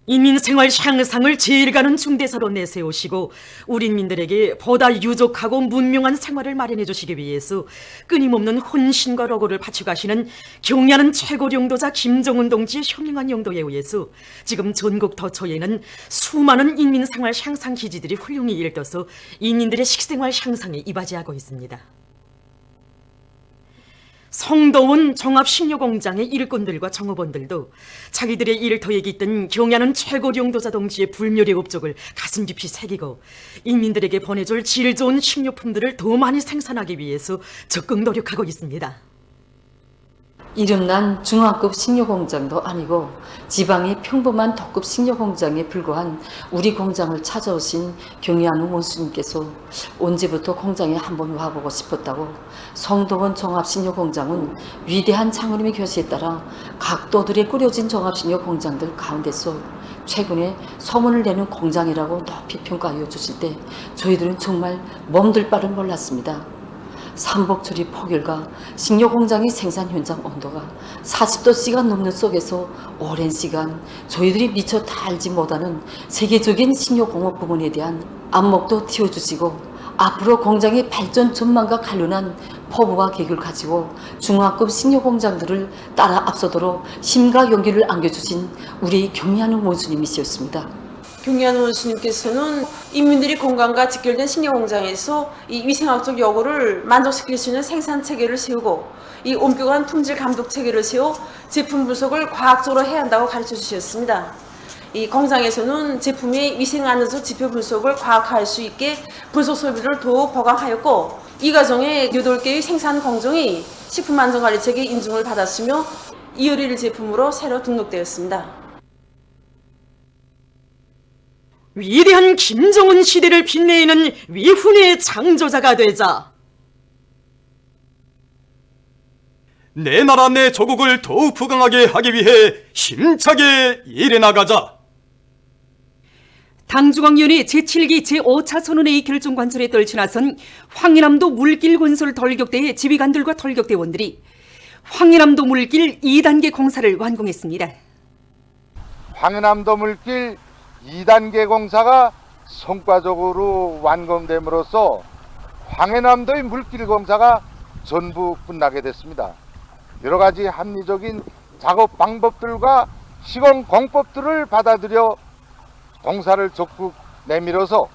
인민생활 향상을 제일가는 중대사로 내세우시고 우리 인민들에게 보다 유족하고 문명한 생활을 마련해 주시기 위해서 끊임없는 혼신과 노고를 바쳐가시는 경야는 최고 용도자 김정은 동지의 현명한 용도에 의해서 지금 전국 도처에는 수많은 인민생활 향상 기지들이 훌륭히 일떠서 인민들의 식생활 향상에 이바지하고 있습니다. 성도원 종합식료공장의 일꾼들과 정업원들도 자기들의 일터에 깃든 경야는 최고 용도자 동지의 불멸의 업적을 가슴 깊이 새기고 인민들에게 보내줄 질 좋은 식료품들을 더 많이 생산하기 위해서 적극 노력하고 있습니다. 이름난 중화급 식료공장도 아니고 지방의 평범한 덕급 식료공장에 불과한 우리 공장을 찾아오신 경의하는 원수님께서 언제부터 공장에 한번 와보고 싶었다고 성도원 종합식료공장은 위대한 장로님의 교시에 따라 각도들에 꾸려진 종합식료공장들 가운데서 최근에 소문을 내는 공장이라고 높이 평가하여 주실 때 저희들은 정말 몸둘 바를 몰랐습니다. 삼복처리 폭열과 식료공장의 생산 현장 온도가 40도씨가 넘는 속에서 오랜 시간 저희들이 미처 다 알지 못하는 세계적인 식료공업 부문에 대한 안목도 틔워주시고 앞으로 공장의 발전 전망과 관련한 포부와 계획을 가지고 중화급 식료공장들을 따라 앞서도록 힘과 용기를 안겨주신 우리 경의하는 원수님이시였습니다. 경의하는 원수님께서는 인민들이 건강과 직결된 식료공장에서 이 위생학적 요구를 만족시킬 수 있는 생산 체계를 세우고 이 엄격한 품질 감독 체계를 세워 제품 분석을 과학적으로 해야 한다고 가르쳐 주셨습니다. 이 공장에서는 제품의 위생 안전적 지표 분석을 과학화할 수 있게 분석 설비를 더욱 보강하였고 이 과정에 8개의 생산 공정이 식품안전관리청의 인증을 받았으며 2월 1일 제품으로 새로 등록되었습니다. 위대한 김정은 시대를 빛내는 위훈의 창조자가 되자. 내 나라 내 조국을 더욱 부강하게 하기 위해 힘차게 일해 나가자. 당중앙위원회 제7기 제5차 선언회의 결정 관철에 떨쳐나선 황해남도 물길 건설 돌격대의 지휘관들과 돌격대원들이 황해남도 물길 2단계 공사를 완공했습니다. 황해남도 물길 2단계 공사가 성과적으로 완공됨으로써 황해남도의 물길 공사가 전부 끝나게 됐습니다. 여러 가지 합리적인 작업 방법들과 시공 공법들을 받아들여 공사를 적극 내밀어서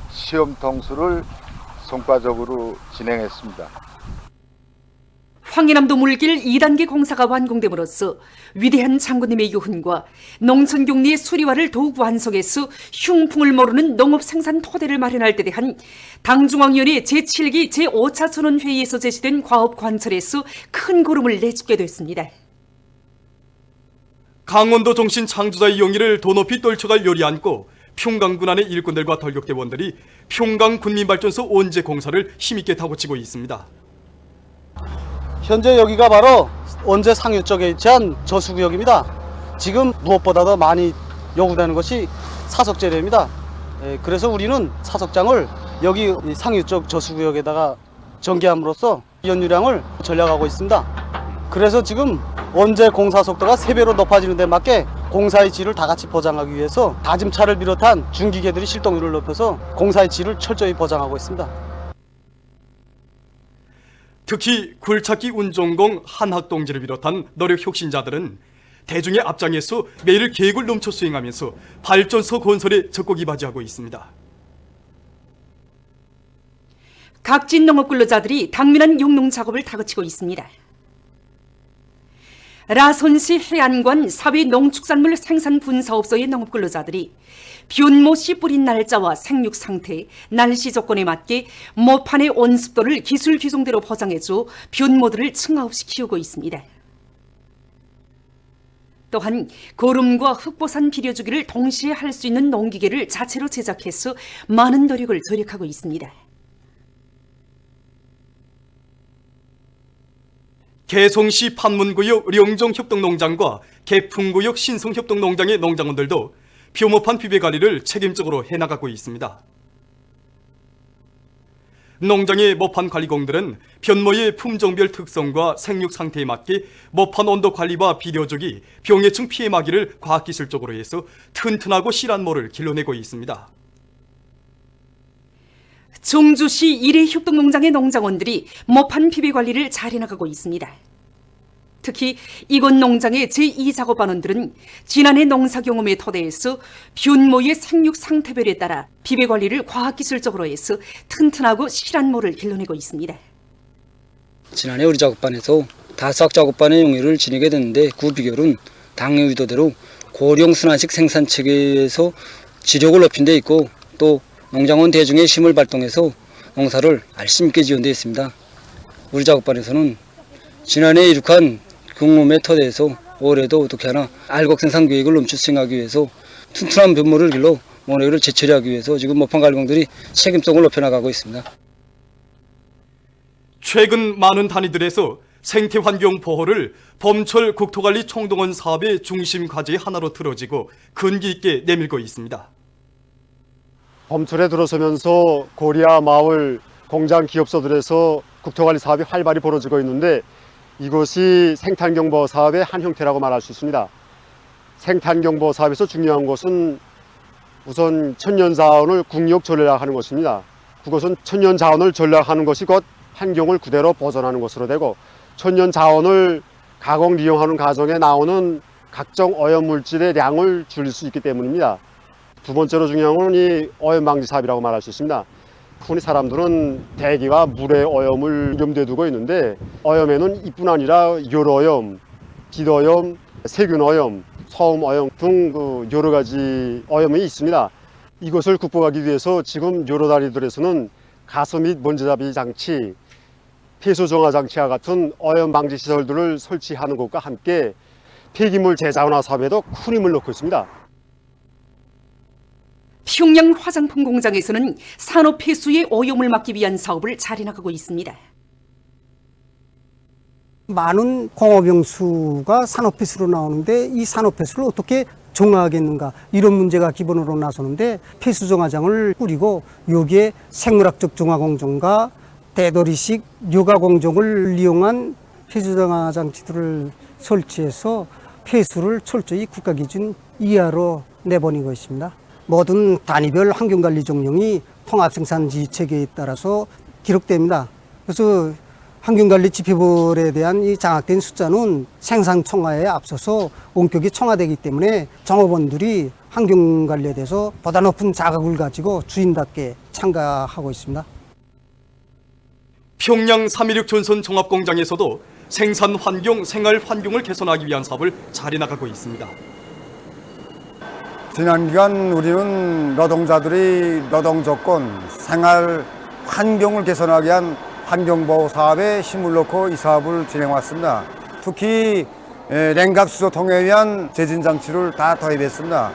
시험 통수를 성과적으로 진행했습니다. 황해남도 물길 2단계 공사가 완공됨으로써 위대한 장군님의 유훈과 농촌 격리의 수리화를 더욱 완성해서 흉풍을 모르는 농업 생산 토대를 마련할 때 대한 당중앙위원회 제7기 제5차 선언회의에서 제시된 과업 관철에서 큰 걸음을 내딛게 됐습니다. 강원도 정신 창조자의 용의를 더 높이 떨쳐갈 요리 안고 평강군 안의 일꾼들과 돌격대원들이 평강군민발전소 원재 공사를 힘있게 다고치고 있습니다. 현재 여기가 바로 원재 상류 쪽에 위치한 저수구역입니다. 지금 무엇보다도 많이 요구되는 것이 사석재료입니다. 그래서 우리는 사석장을 여기 상류 쪽 저수구역에다가 전개함으로써 연유량을 전략하고 있습니다. 그래서 지금 원재 공사 속도가 3배로 높아지는 데 맞게 공사의 질을 다 같이 보장하기 위해서 다짐차를 비롯한 중기계들이 실동률을 높여서 공사의 질을 철저히 보장하고 있습니다. 특히 굴착기 운전공 한학동지를 비롯한 노력 혁신자들은 대중의 앞장에서 매일 계획을 넘쳐 수행하면서 발전소 건설에 적극 이바지하고 있습니다. 각진 농업 근로자들이 당면한 용농 작업을 다그치고 있습니다. 라선시 해안관 사회농축산물 생산분사업소의 농업 근로자들이 변모씨 뿌린 날짜와 생육 상태, 날씨 조건에 맞게 모판의 온습도를 기술 규정대로 포장해줘 변모들을 층화 없이 키우고 있습니다. 또한 거름과 흑보산 비료주기를 동시에 할 수 있는 농기계를 자체로 제작해서 많은 노력을 절약하고 있습니다. 개성시 판문구역 령정협동농장과 개풍구역 신성협동농장의 농장원들도 표모판 비배 관리를 책임적으로 해나가고 있습니다. 농장의 먹판 관리공들은 변모의 품종별 특성과 생육 상태에 맞게 먹판 온도 관리와 비료주기, 병해충 피해 막이를 과학기술적으로 해서 튼튼하고 실한 모를 길러내고 있습니다. 종주시 일회협동농장의 농장원들이 먹판 비비 관리를 잘 해나가고 있습니다. 특히 이곳 농장의 제2작업반원들은 지난해 농사 경험에 토대해서 변모의 생육 상태별에 따라 비배 관리를 과학기술적으로 해서 튼튼하고 실한 모를 길러내고 있습니다. 지난해 우리 작업반에서 5작업반의 용해를 지내게 됐는데 그 비결은 당의 의도대로 고령 순환식 생산 체계에서 지력을 높인 데 있고 또 농장원 대중의 힘을 발동해서 농사를 알심 있게 지은 데 있습니다. 우리 작업반에서는 지난해 이룩한 경험에 토대해서 올해도 어떻게 하나 알곡 생산 계획을 넘쳐 수행하기 위해서 튼튼한 변모를 길러 모내기를 재처리하기 위해서 지금 먹판 관리공들이 책임성을 높여나가고 있습니다. 최근 많은 단위들에서 생태환경 보호를 범철 국토관리 총동원 사업의 중심 과제의 하나로 들어지고 근기 있게 내밀고 있습니다. 봄철에 들어서면서 고리아 마을 공장 기업소들에서 국토관리 사업이 활발히 벌어지고 있는데 이것이 생탄경보 사업의 한 형태라고 말할 수 있습니다. 생탄경보 사업에서 중요한 것은 우선 천연자원을 국력 전략하는 것입니다. 그것은 천연자원을 전략하는 것이 곧 환경을 그대로 보존하는 것으로 되고 천연자원을 가공 이용하는 과정에 나오는 각종 오염물질의 량을 줄일 수 있기 때문입니다. 두 번째로 중요한 건 이 오염방지 사업이라고 말할 수 있습니다. 흔히 사람들은 대기와 물의 오염을 염두에 두고 있는데 오염에는 이뿐 아니라 열오염, 빛오염, 세균오염, 소음오염 등 여러 가지 오염이 있습니다. 이것을 극복하기 위해서 지금 여러 단위들에서는 가스 및 먼지잡이 장치, 폐수 정화 장치와 같은 오염 방지 시설들을 설치하는 것과 함께 폐기물 재자원화 사업에도 큰 힘을 넣고 있습니다. 평양 화장품 공장에서는 산업 폐수의 오염을 막기 위한 사업을 잘 해나가고 있습니다. 많은 공업용수가 산업폐수로 나오는데 이 산업폐수를 어떻게 정화하겠는가 이런 문제가 기본으로 나서는데 폐수정화장을 꾸리고 여기에 생물학적 정화공정과 대도리식 요가공정을 이용한 폐수정화장치들을 설치해서 폐수를 철저히 국가기준 이하로 내보내고 있습니다. 모든 단위별 환경관리 정령이 통합생산지 체계에 따라서 기록됩니다. 그래서 환경관리 지표별에 대한 이 장악된 숫자는 생산 청화에 앞서서 원격이 청화되기 때문에 종업원들이 환경관리에 대해서 보다 높은 자각을 가지고 주인답게 참가하고 있습니다. 평양 316 전선 종합공장에서도 생산 환경, 생활 환경을 개선하기 위한 사업을 잘 해나가고 있습니다. 지난 기간 우리는 노동자들의 노동 조건, 생활 환경을 개선하기 위한 환경보호 사업에 힘을 넣고 이 사업을 진행해왔습니다. 특히 냉각 수소통에 의한 제진 장치를 다 도입했습니다.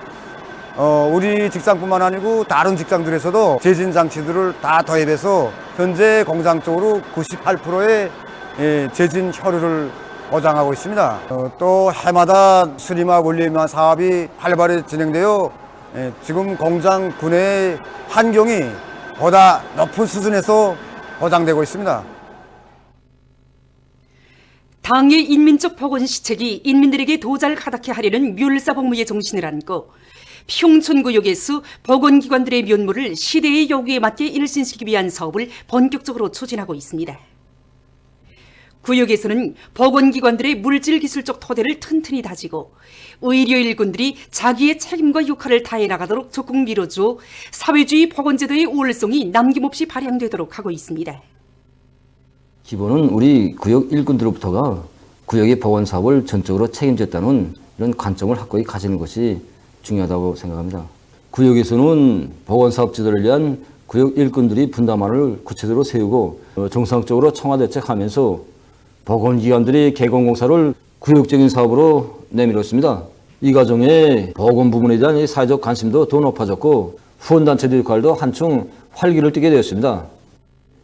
우리 직장뿐만 아니고 다른 직장들에서도 제진 장치들을 다 도입해서 현재 공장 쪽으로 98%의 제진 효율을 보장하고 있습니다. 또 해마다 수리마 원리마 사업이 활발히 진행되어 지금 공장 구내의 환경이 보다 높은 수준에서 보장되고 있습니다. 당의 인민적 복원 시책이 인민들에게 도잘 가닿게 하려는 멸사복무의 정신을 안고 평촌구역에서 복원기관들의 면모를 시대의 요구에 맞게 일신시키기 위한 사업을 본격적으로 추진하고 있습니다. 구역에서는 복원기관들의 물질기술적 토대를 튼튼히 다지고 의료 일꾼들이 자기의 책임과 역할을 다해 나가도록 적극 밀어주어 사회주의 복원제도의 우월성이 남김없이 발양되도록 하고 있습니다. 기본은 우리 구역 일꾼들로부터가 구역의 복원 사업을 전적으로 책임졌다는 이런 관점을 확고히 가지는 것이 중요하다고 생각합니다. 구역에서는 복원 사업 지도를 위한 구역 일꾼들이 분담안을 구체적으로 세우고 정상적으로 청와대책하면서 복원기관들이 개건공사를 구역적인 사업으로 내밀었습니다. 이 과정에 복원 부분에 대한 사회적 관심도 더 높아졌고 후원단체들 역할도 한층 활기를 띠게 되었습니다.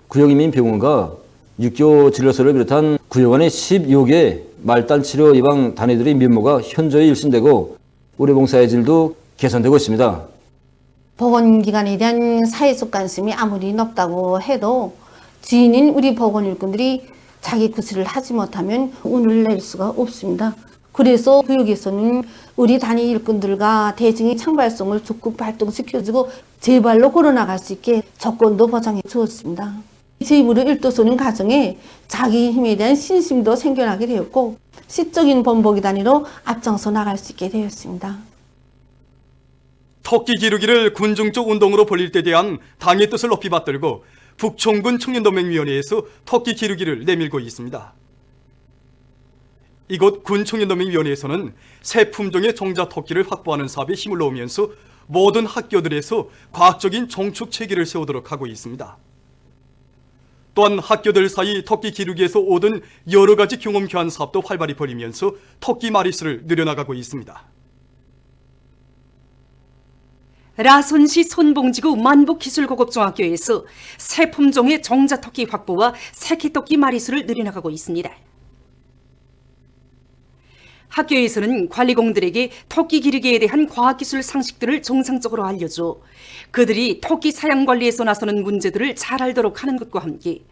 구역인민병원과 육교 진료소를 비롯한 구역 안의 10여 개 말단 치료 예방 단위들의 면모가 현저히 일신되고 의료봉사의 질도 개선되고 있습니다. 보건기관에 대한 사회적 관심이 아무리 높다고 해도 지인인 우리 보건 일꾼들이 자기 구실을 하지 못하면 운을 낼 수가 없습니다. 그래서 구역에서는 우리 단위 일꾼들과 대증의 창발성을 적극 발동시켜주고 제발로 걸어나갈 수 있게 조건도 보장해 주었습니다. 제 입으로 일도 쏘는 과정에 자기 힘에 대한 신심도 생겨나게 되었고 시적인 본보기 단위로 앞장서 나갈 수 있게 되었습니다. 토끼 기르기를 군중적 운동으로 벌릴 때 대한 당의 뜻을 높이 받들고 북총군 청년동맹위원회에서 토끼 기르기를 내밀고 있습니다. 이곳 군청년동맹위원회에서는 새 품종의 종자 토끼를 확보하는 사업에 힘을 놓으면서 모든 학교들에서 과학적인 종축 체계를 세우도록 하고 있습니다. 또한 학교들 사이 토끼 기르기에서 얻은 여러 가지 경험 교환 사업도 활발히 벌이면서 토끼 마리수를 늘려나가고 있습니다. 라손시 손봉지구 만복기술고급중학교에서 새 품종의 종자토끼 확보와 새끼토끼 마리수를 늘려나가고 있습니다. 학교에서는 관리공들에게 토끼 기르기에 대한 과학기술 상식들을 정상적으로 알려줘 그들이 토끼 사양 관리에서 나서는 문제들을 잘 알도록 하는 것과 함께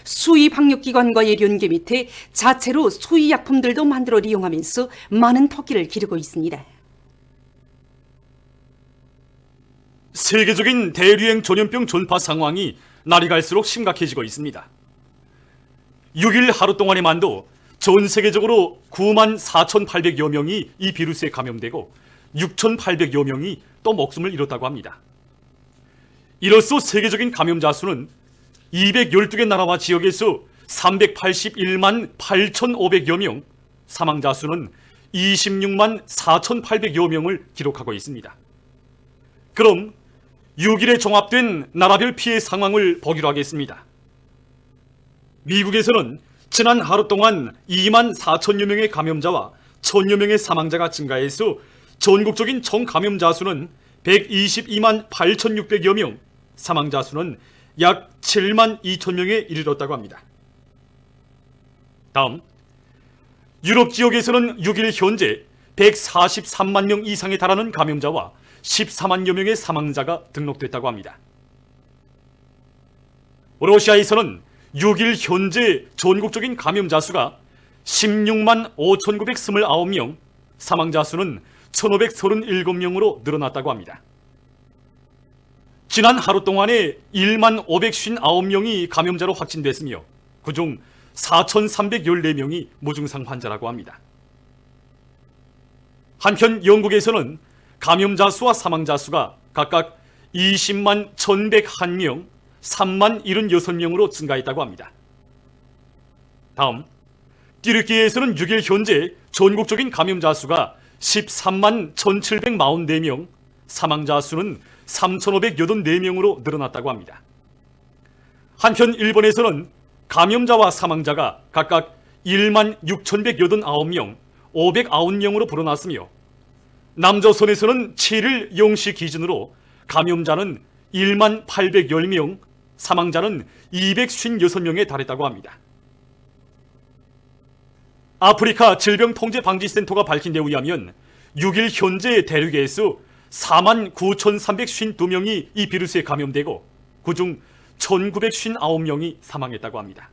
수의방역기관과의 연계 밑에 자체로 수의약품들도 만들어 이용하면서 많은 토끼를 기르고 있습니다. 세계적인 대류행 전염병 전파 상황이 날이 갈수록 심각해지고 있습니다. 6일 하루 동안에만도 전 세계적으로 94,800여 명이 이 비루스에 감염되고 6,800여 명이 또 목숨을 잃었다고 합니다. 이로써 세계적인 감염자 수는 212개 나라와 지역에서 381만 8,500여 명, 사망자 수는 26만 4,800여 명을 기록하고 있습니다. 그럼 6일에 종합된 나라별 피해 상황을 보기로 하겠습니다. 미국에서는 지난 하루 동안 2만 4천여 명의 감염자와 1,000여 명의 사망자가 증가해서 전국적인 총 감염자 수는 122만 8,600여 명, 사망자 수는 약 7만 2천 명에 이르렀다고 합니다. 다음, 유럽 지역에서는 6일 현재 143만 명 이상에 달하는 감염자와 14만여 명의 사망자가 등록됐다고 합니다. 러시아에서는 6일 현재 전국적인 감염자 수가 16만 5,929명, 사망자 수는 1,537명으로 늘어났다고 합니다. 지난 하루 동안에 1만 559명이 감염자로 확진됐으며 그중 4,314명이 무증상 환자라고 합니다. 한편 영국에서는 감염자 수와 사망자 수가 각각 20만 1,101명, 3만 76명으로 증가했다고 합니다. 다음, 띠르키에서는 6일 현재 전국적인 감염자 수가 13만 1,744명, 사망자 수는 3,584명으로 늘어났다고 합니다. 한편 일본에서는 감염자와 사망자가 각각 1만 6,189명, 509명으로 불어났으며 남조선에서는 7일 0시 기준으로 감염자는 1만 810명, 사망자는 256명에 달했다고 합니다. 아프리카 질병통제방지센터가 밝힌 데 의하면 6일 현재 대륙에서 4만 9,352명이 이 비루스에 감염되고 그중 1,959명이 사망했다고 합니다.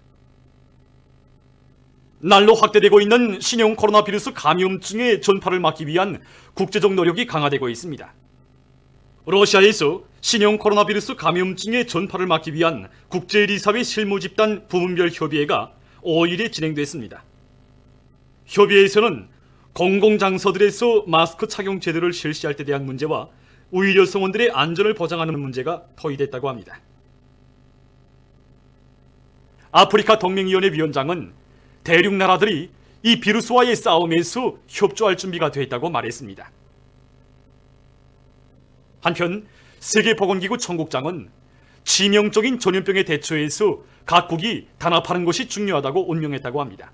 날로 확대되고 있는 신형 코로나 비루스 감염증의 전파를 막기 위한 국제적 노력이 강화되고 있습니다. 러시아에서 신형 코로나 비루스 감염증의 전파를 막기 위한 국제리사회 실무집단 부문별 협의회가 5일에 진행됐습니다. 협의회에서는 공공장소들에서 마스크 착용 제도를 실시할 때 대한 문제와 의료 성원들의 안전을 보장하는 문제가 토의됐다고 합니다. 아프리카 동맹위원회 위원장은 대륙 나라들이 이 비루스와의 싸움에서 협조할 준비가 됐다고 말했습니다. 한편 세계보건기구 총국장은 치명적인 전염병에 대처해서 각국이 단합하는 것이 중요하다고 운명했다고 합니다.